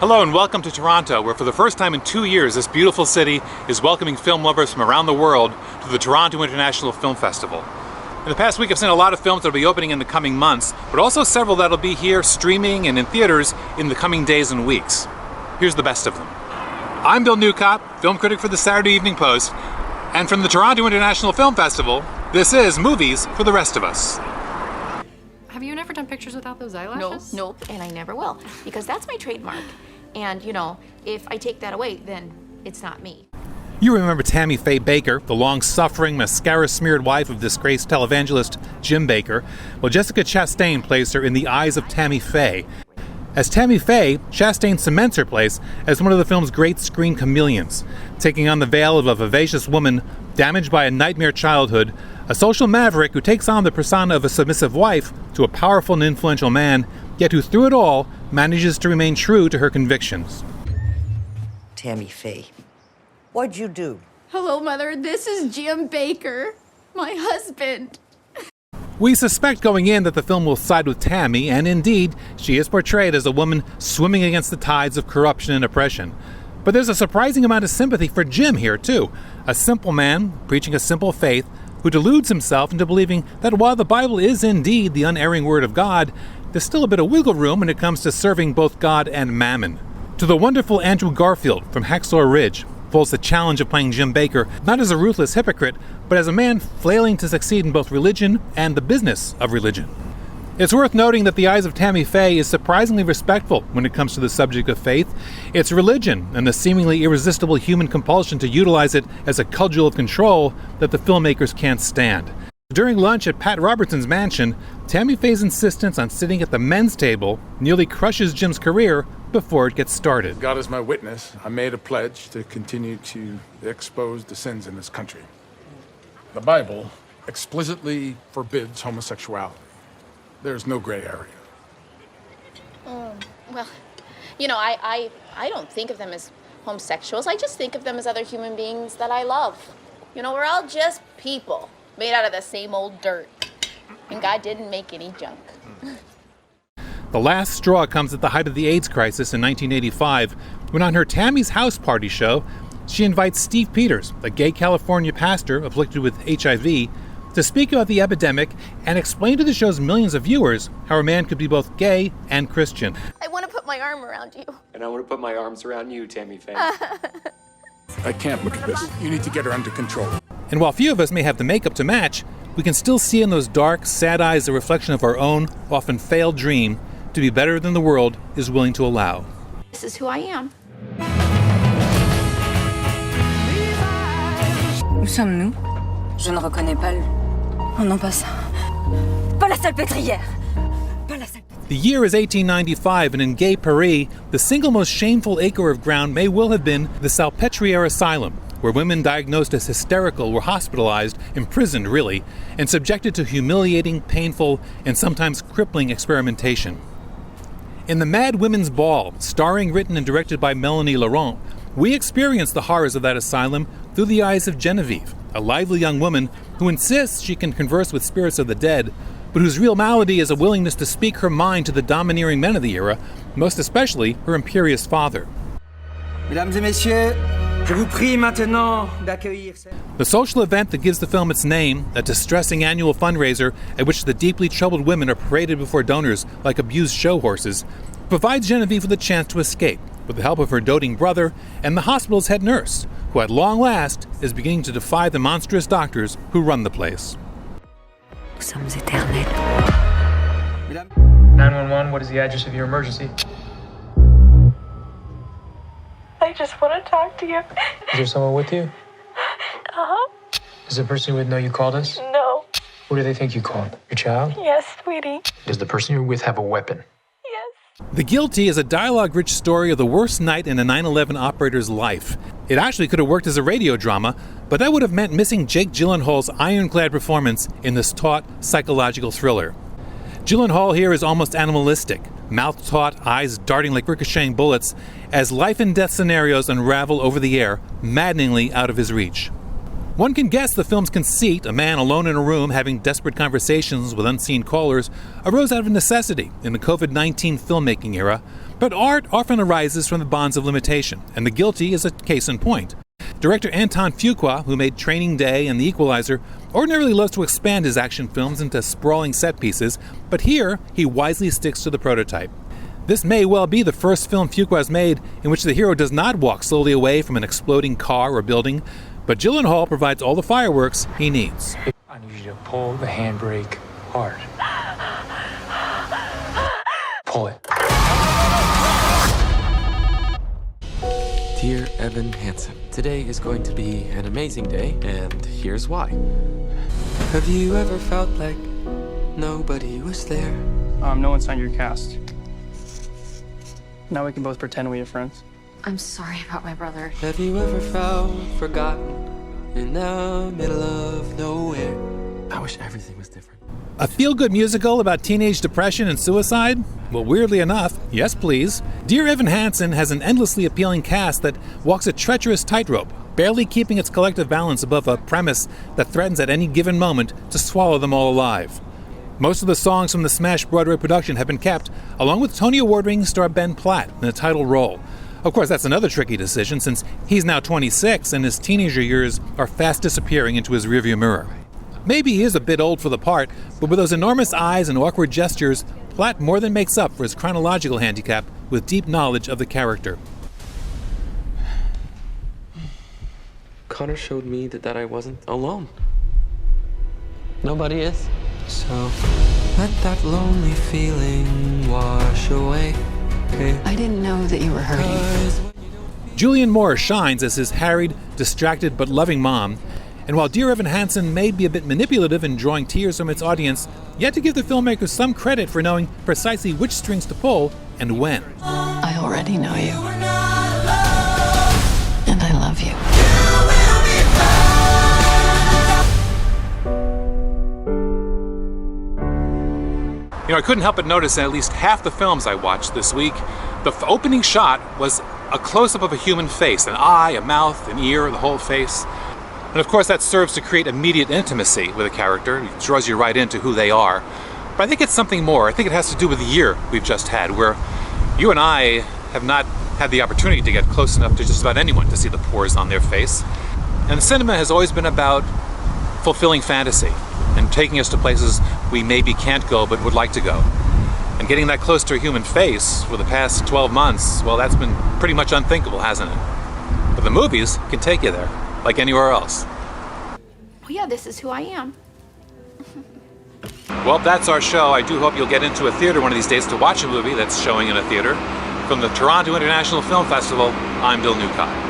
Hello and welcome to Toronto, where for the first time in 2 years, this beautiful city is welcoming film lovers from around the world to the Toronto International Film Festival. In the past week, I've seen a lot of films that will be opening in the coming months, but also several that will be here streaming and in theaters in the coming days and weeks. Here's the best of them. I'm Bill Newcott, film critic for the Saturday Evening Post, and from the Toronto International Film Festival, this is Movies for the Rest of Us. Have you never done pictures without those eyelashes? Nope, and I never will, because that's my trademark. And, you know, if I take that away, then it's not me. You remember Tammy Faye Baker, the long-suffering, mascara-smeared wife of disgraced televangelist Jim Baker. Well, Jessica Chastain plays her in The Eyes of Tammy Faye. As Tammy Faye, Chastain cements her place as one of the film's great screen chameleons, taking on the veil of a vivacious woman damaged by a nightmare childhood, a social maverick who takes on the persona of a submissive wife to a powerful and influential man, yet who through it all manages to remain true to her convictions. Tammy Faye, what'd you do? Hello, Mother. This is Jim Baker, my husband. We suspect going in that the film will side with Tammy, and indeed, she is portrayed as a woman swimming against the tides of corruption and oppression. But there's a surprising amount of sympathy for Jim here, too. A simple man preaching a simple faith who deludes himself into believing that while the Bible is indeed the unerring word of God, there's still a bit of wiggle room when it comes to serving both God and mammon. To the wonderful Andrew Garfield from Hacksaw Ridge pulls the challenge of playing Jim Baker not as a ruthless hypocrite, but as a man flailing to succeed in both religion and the business of religion. It's worth noting that The Eyes of Tammy Faye is surprisingly respectful when it comes to the subject of faith. It's religion and the seemingly irresistible human compulsion to utilize it as a cudgel of control that the filmmakers can't stand. During lunch at Pat Robertson's mansion, Tammy Faye's insistence on sitting at the men's table nearly crushes Jim's career before it gets started. God is my witness. I made a pledge to continue to expose the sins in this country. The Bible explicitly forbids homosexuality. There's no gray area. Well, you know, I don't think of them as homosexuals. I just think of them as other human beings that I love. You know, we're all just people made out of the same old dirt. And God didn't make any junk. The last straw comes at the height of the AIDS crisis in 1985, when on her Tammy's House Party show, she invites Steve Peters, a gay California pastor afflicted with HIV, to speak about the epidemic and explain to the show's millions of viewers how a man could be both gay and Christian. I want to put my arm around you. And I want to put my arms around you, Tammy Faye. I can't look at this. You need to get her under control. And while few of us may have the makeup to match, we can still see in those dark, sad eyes the reflection of our own, often failed dream to be better than the world is willing to allow. This is who I am. Où sommes-nous? Je ne reconnais pas le... Oh non, pas ça. Pas la salpêtrière. Pas la salpêtrière. The year is 1895, and in gay Paris, the single most shameful acre of ground may well have been the Salpêtrière Asylum, where women diagnosed as hysterical were hospitalized, imprisoned really, and subjected to humiliating, painful, and sometimes crippling experimentation. In The Mad Women's Ball, starring, written, and directed by Melanie Laurent, we experience the horrors of that asylum through the eyes of Genevieve, a lively young woman who insists she can converse with spirits of the dead, but whose real malady is a willingness to speak her mind to the domineering men of the era, most especially her imperious father. Mesdames et messieurs, je vous prie maintenant d'accueillir... The social event that gives the film its name, a distressing annual fundraiser at which the deeply troubled women are paraded before donors like abused show horses, provides Genevieve with a chance to escape, with the help of her doting brother and the hospital's head nurse, who at long last is beginning to defy the monstrous doctors who run the place. Nous sommes éternels. 911, what is the address of your emergency? I just want to talk to you. Is there someone with you? Uh-huh. Does the person you're with know you called us? No. Who do they think you called? Your child? Yes, sweetie. Does the person you're with have a weapon? Yes. The Guilty is a dialogue-rich story of the worst night in a 9/11 operator's life. It actually could have worked as a radio drama, but that would have meant missing Jake Gyllenhaal's ironclad performance in this taut psychological thriller. Gyllenhaal here is almost animalistic, mouth taut, eyes darting like ricocheting bullets, as life and death scenarios unravel over the air, maddeningly out of his reach. One can guess the film's conceit, a man alone in a room having desperate conversations with unseen callers, arose out of necessity in the COVID-19 filmmaking era, But art often arises from the bonds of limitation, and The Guilty is a case in point. Director Anton Fuqua, who made Training Day and The Equalizer, ordinarily loves to expand his action films into sprawling set pieces, but here he wisely sticks to the prototype. This may well be the first film Fuqua has made in which the hero does not walk slowly away from an exploding car or building, but Gyllenhaal provides all the fireworks he needs. I need you to pull the handbrake hard. Pull it. Dear Evan Hansen, today is going to be an amazing day, and here's why. Have you ever felt like nobody was there? No one signed your cast. Now we can both pretend we are friends. I'm sorry about my brother. Have you ever felt forgotten in the middle of nowhere? I wish everything was different. A feel-good musical about teenage depression and suicide? Well, weirdly enough, yes please. Dear Evan Hansen has an endlessly appealing cast that walks a treacherous tightrope, barely keeping its collective balance above a premise that threatens at any given moment to swallow them all alive. Most of the songs from the smash Broadway production have been kept, along with Tony Award-winning star Ben Platt in the title role. Of course, that's another tricky decision, since he's now 26 and his teenager years are fast disappearing into his rearview mirror. Maybe he is a bit old for the part, but with those enormous eyes and awkward gestures, Platt more than makes up for his chronological handicap with deep knowledge of the character. Connor showed me that I wasn't alone. Nobody is. So let that lonely feeling wash away. I didn't know that you were hurting. Julianne Moore shines as his harried, distracted but loving mom, and while Dear Evan Hansen may be a bit manipulative in drawing tears from its audience, you have to give the filmmakers some credit for knowing precisely which strings to pull and when. I already know you. And I love you. You know, I couldn't help but notice in at least half the films I watched this week, the opening shot was a close-up of a human face, an eye, a mouth, an ear, the whole face. And of course that serves to create immediate intimacy with a character. It draws you right into who they are. But I think it's something more. I think it has to do with the year we've just had, where you and I have not had the opportunity to get close enough to just about anyone to see the pores on their face. And cinema has always been about fulfilling fantasy and taking us to places we maybe can't go but would like to go. And getting that close to a human face for the past 12 months, well, that's been pretty much unthinkable, hasn't it? But the movies can take you there, like anywhere else. Oh yeah, this is who I am. Well, that's our show. I do hope you'll get into a theater one of these days to watch a movie that's showing in a theater. From the Toronto International Film Festival, I'm Bill Newcott.